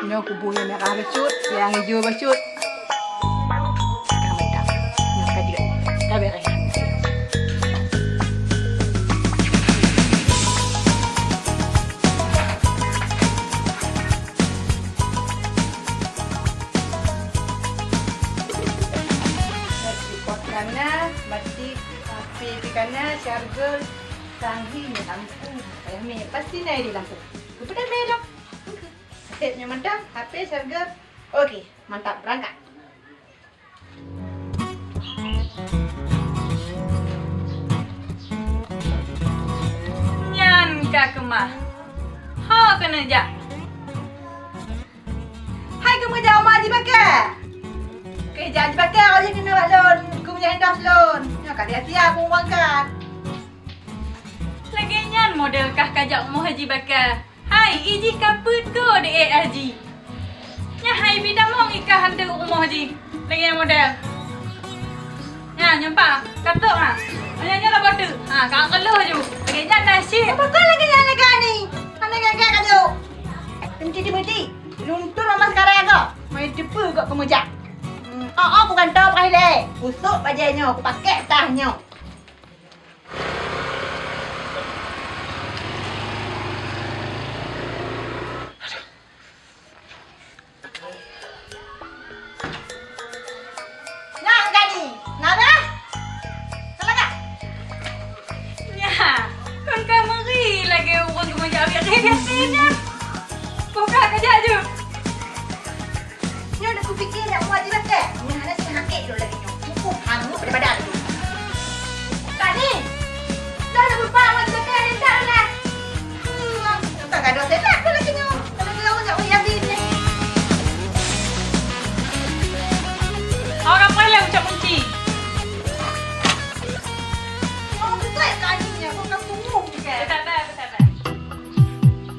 Nyo kubu yang merah becut, yang hijau becut. Sekarang dah. Nyo kaji. Dah beres. Batik api pikana syargel tanghi ni lampu ayah me pasti naik di lampu kepada merah setnya mantap HP syargel okey mantap berangkat nyan ka kemah ha kena ja hai kamu jauh maju pakai okey jangan pakai aja kena balon kamu jangan dah balon ya kat hati aku makan lagi nyan model kah kajak mu haji bakal hai iji kaput ko de haji nya hai bidam hong ikah hande umah haji lagi yang model nya nyampa katok ha nya lah batu ha kang keluh ju lagi nyan nasi apa kau lagi yang lega ni mana gagak kado mesti luntur mama sekarang kau mai depu kau kamu jak bukan top kali deh busuk bajunya aku pakai tahnya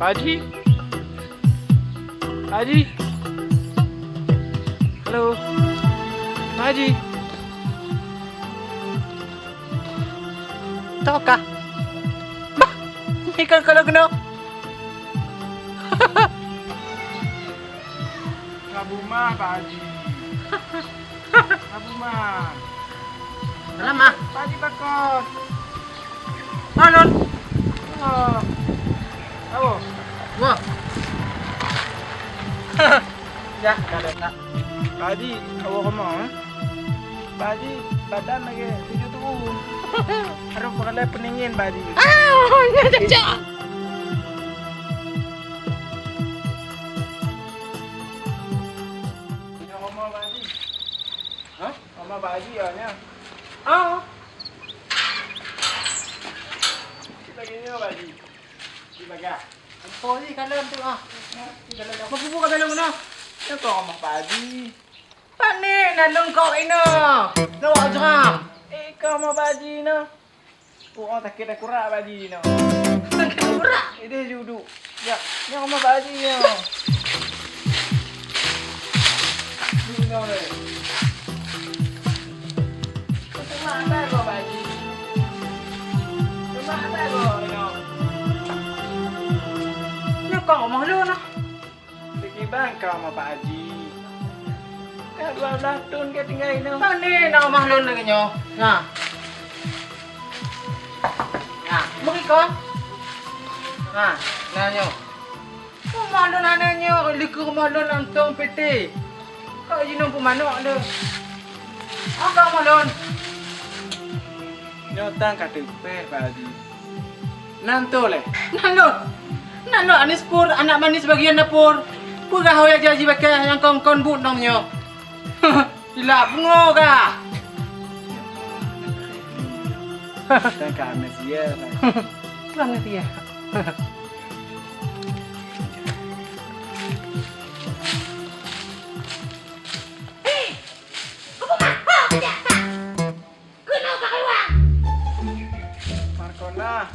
Haji? Haji? Halo? Haji? Tahu kah? Bah, ini kalau kena. Abu mah Pak Haji. Abu mah. Lama. Pak Haji bakot. Malon. Oh. Awo. Wah. Ya, dah. Pak Haji, awo ngomong. Pak Haji, badan lagi 7 tahun. Harus pakai peningin Pak Haji. Ya caca. Ini ngomong Pak Haji. Hah? Ngomong Pak Haji ya nya. Kita gini Pak Haji. Di baga. Oh, ni kalau tu ah. Apa buka belum na? Ya kau ngomong Pak Haji. Pani nalung kau ino. Nawak jam. Kau mau Pak Haji na. Oh, tak kira kurang Pak Haji na. Kurang. Ini judu. Ya, ni ngomong Pak Haji ya. Judu na le. Cuma apa kau Pak Haji? Cuma apa kau ni? Ni kau ngomong lu nah. Pergi bangkau sama Pak Haji. Kan 12 tahun ke tinggal ini. Pani nak ngomong lu lagi nyo. Nah. Nah, bagi kau. Nah, nyo. Pemandu nananya, liku pemandu nantong PT. Kau jinong pemandu ada. Kau malon. Nyotang kata pe Pak Haji. Nanto le. Nano anis pur, anak manis bagian dapur. Pura hoya jaji pakai yang kon but namanya. Gila bungo ka. Dan kami sia. Banget ya. Markona.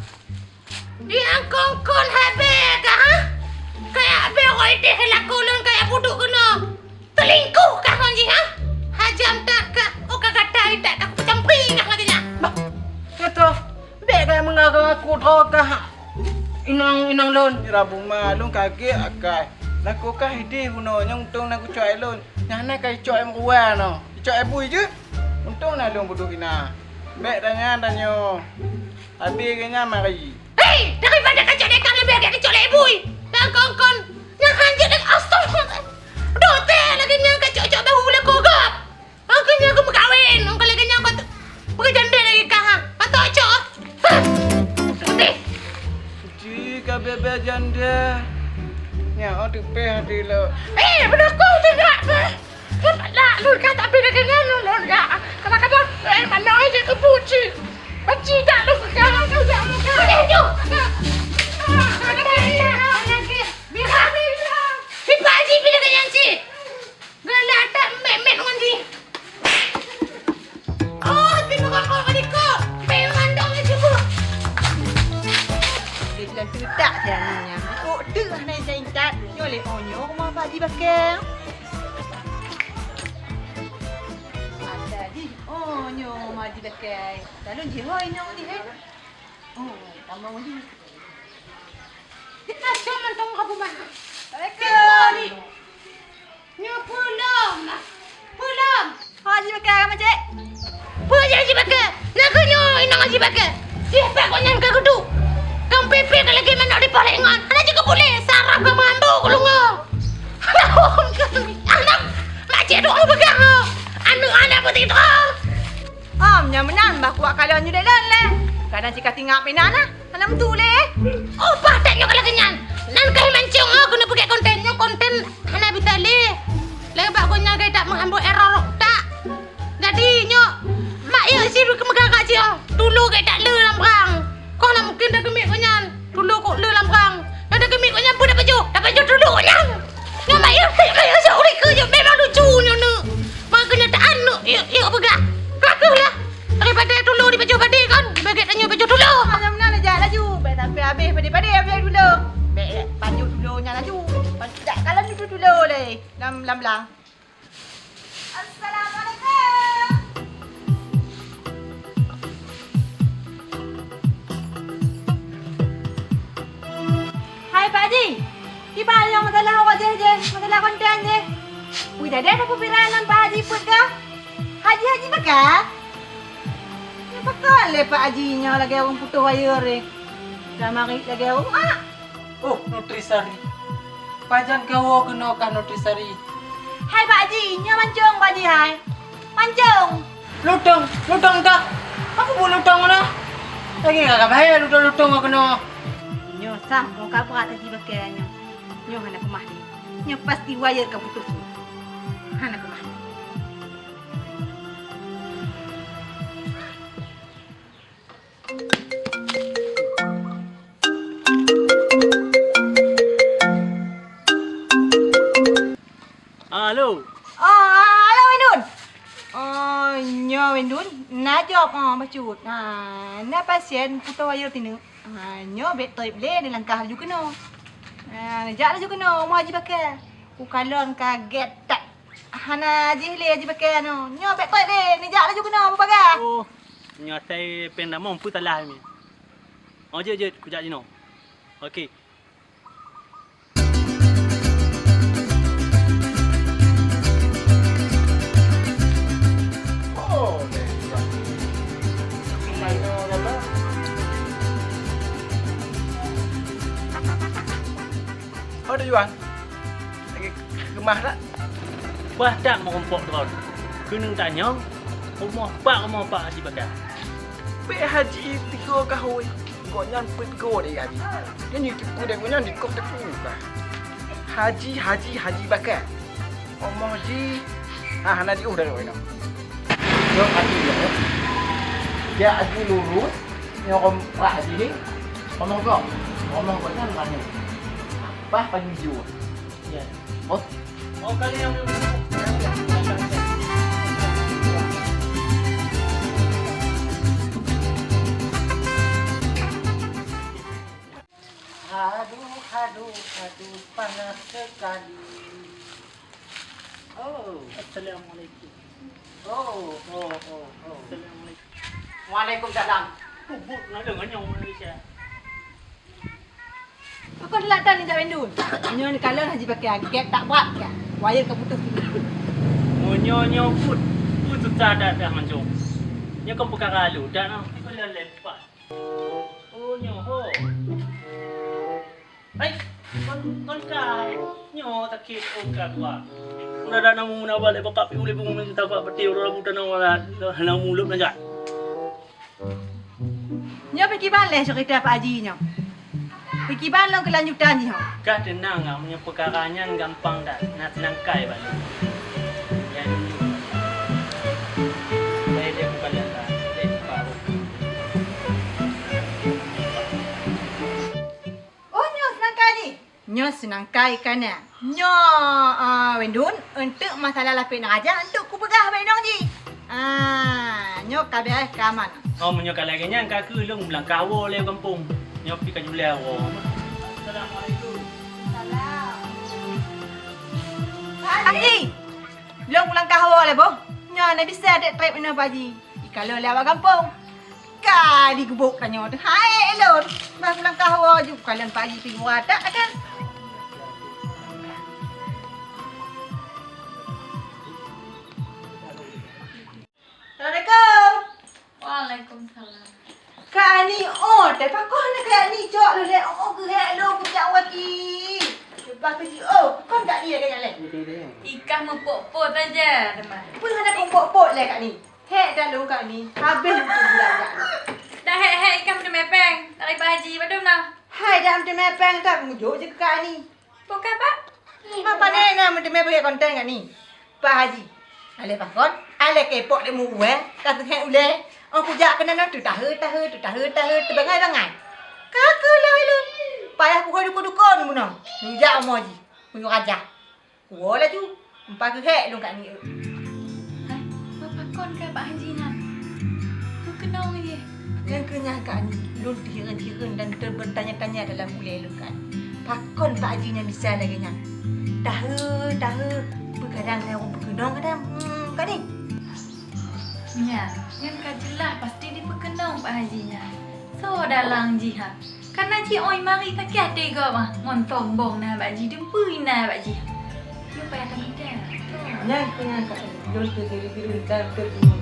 Dia kongkon habe kah? Kayak beroi deh lakulun kayak buduk kena. Telingkuh kah manji ha? Hajam tak kah? Oh kagak tai tak kah campri kah lagi nya? Kata, bek kayak mengaku aku tau kah? Inang lon. Ni rabu malung kaki akai. Laku kah hidi huno nyong tung nak cuai lon. Nyana kai cuai mkuwa no. Cuai bui je. Untung na long buduk ina. Mek danyo. Abi kenya mari. Hei, daripada kacau dekat lebih agak kacau lebui. Dan kongkon, yang hanjir dan astagfirullah. Dote lagi yang kacau-kacau bahu boleh kogap. Akhirnya aku berkahwin. Kalau lagi yang kau berjanda lagi kah? Atau cok? Dote. Jika bebe janda. Nya tu pe hati lo. Benar kau tidak. Lah, lu kata beda dengan lu ya. Kadang-kadang mana aja kebuci. Baci tak lu sekarang tu tak lu. Ayo. Haji bila kenyang si. Galak tak mek-mek dengan si. Oh, tengok kau adikku. Memang dong ni cuba. Dia bilang tak jalannya. Oh, dek naik jengkat. Yo le onyo rumah Pak Haji bakal. Ada di onyo rumah Haji bakal. Lalu je hoi nyong di he. Oh, tambah lagi. Kita cuma tahu apa mana. Assalamualaikum. Nya pulang. Pulang. Haji bakal kan cik? Pulang Haji bakal. Nak nyo inang Haji bakal. Siapa kau nyang ke kudu? Kang pepe kalau lagi mana di palingan. Anak juga boleh sarap ke mandu kalau ngau. Anak macam tu orang pegang. Anak putih tu. Nya menan bah kuat kalau nyu dak leh. Kadang cik tinggal penan ah. Anak mentu leh. Oh, patahnya kalau kenyan. Nan kai mancung aku nak pakai kontennya konten hana bisa le. Lebak ko nya kai tak mengambil error tak. Jadi nyo mak ya si kemegang kak cio. Dulu kai tak le dalam perang. Kau nak mungkin dah gemik ko nyan. Dulu kok le dalam perang. Dah gemik ko nyan pun dah baju dulu ko nyan. Nyo mak ya kai seorang ke je memang lucu nyo ne. Mak kenyataan nu yuk pegang. Kakak lah. Daripada dulu di baju padi kan. Bagi tanya baju dulu. Mana menan aja laju. Baik tapi habis pada biar dulu. Baik panjuk dulu nya laju. Tak kalau dulu leh. Lam lang. Assalamualaikum. Hai Pak Haji. Kita yang masalah awak je. Masalah konten je. Wih dah ada apa peranan Pak Haji put ke? Haji bakal? Ya bakal le Pak Haji nya lagi orang putus wire ni. Dah mari lagi orang. Oh, Nutrisari. Pajan kau kena kan Nutrisari. Hai Pak Haji, nya mancung Pak Haji hai. Mancung. Lutong tak? Aku buat lutong mana? Lagi kakak bahaya lutong kena. Nyo sah muka berat Haji bakal nya. Nyo hana kemah ni. Nyo pasti wire ke putus. Hana kemah. Halo. Halo Windun. Nyo Windun, nak job bacut. Na pasien putus wire tinu. Nyo bet toy boleh di langkah laju kena. Jak laju kena mau Haji bakal. Ku kalon kaget tak. Hana Haji le Haji bakal no. Nyo bet toy le, ni jak laju kena apa baga. Oh, nyasai penda mampu talah ni. Oh, je, kujak je no. Okey. Oh, mana apa? Oh, dah jual. Lagi kemah tak? Bah tak mau kompok tuan. Kena tanya rumah pak Haji bakal. Pe haji tiga kahoi. Kau nyan put go deh haji. Dia ni tipu deh kau nyan di kau tipu kah? Haji bakal. Omong haji. Hana di udah dah. Yo haji dia. Dia haji lurus. Yang kau pak haji ni. Omong kau nyan mana? Bah pagi hijau. Ya. Oh, Kali yang Aduh, panas sekali. Oh, Assalamualaikum. oh. Assalamualaikum. Waalaikumsalam. Bubuk nak dengar nyong Malaysia. Kau dah tak ni tak Wendun. Nyo ni kalau Haji pakai gap tak berat ke. Wire kau putus dulu. Nyo put susah dah macam. Nyo kau perkara lu dah nak. Kau dah lepas. Oh nyo ho. Ai, kon kai. Nyo tak kira ka dua. Udah dah namu nak balik bapak pi boleh minta pak betul orang buta nak wala mulut aja. Nyo pergi balik cerita Pak Haji nyo. Pergi balik kelanjutan ni ha. Kah tenang ah, punya perkaranya gampang dah. Nak senang kai balik. Yang saya dia bukan yang dah. Oh nyo senang kai ni. Nyo senang kai kan ya. Nyo Wendun untuk masalah lapik nak ajar untuk ku pegah Wendun ji. Nyo kabeh kaman. Oh menyokal lagi nya kah ke long belang kawo le kampung. Nyopi ka julia wo. Assalamualaikum. Haji. Long ulang kahwa le boh. Nyo na bisa dek trip ino Haji. Kalau lewat kampung. Kali gebuk kan nyo tu. Hai elon. Bang ulang kahwa ju kalian Pak Haji pergi buat tak kan. Assalamualaikum. Waalaikumsalam. Kak ni tapi kau nak kak ni cok lu le ke hello pucak waki. Lepas tu kau tak dia kan le. Ikan mempok-pot aja, teman. Pun ada kompok-pot le kak ni. Hek dah lu kak ni. Habis tu bulan. Dah hek ikan pada mepeng. Tak Pak Haji padum nah. Hai dah mesti mepeng tak mujuk je kak ni. Bukan Pak? Apa ni nak mesti mepeng konten kak ni. Pak Haji. Ale pakon, ale kepok de mu kata hek ule. Oh pujak kena nak tu tahu bangai. Kakulah lu. Payah pukul dukun buno. Pujak moji. Punya raja. Kuolah tu. Empat ke hek lu kat ni. Hai, Bapak kon ke Pak Haji nak? Tu kenal dia. Yang kenyang kat ni. Lu tiren dan bertanya-tanya dalam mulai lu kan. Pakon Pak Haji yang bisa lagi nya. Tahu. Kadang orang berkenang kadang. Kat ni. Ya, yang kan jelas pasti diperkenal Pak Haji nya. So dalang ji ha. Kan Haji oi mari tak kiat tega mah. Mon sombong nah Pak Haji dempui nah Pak Haji. Yo payah tak kita. Yang kenyang kat ni. Lu tiren dan terima.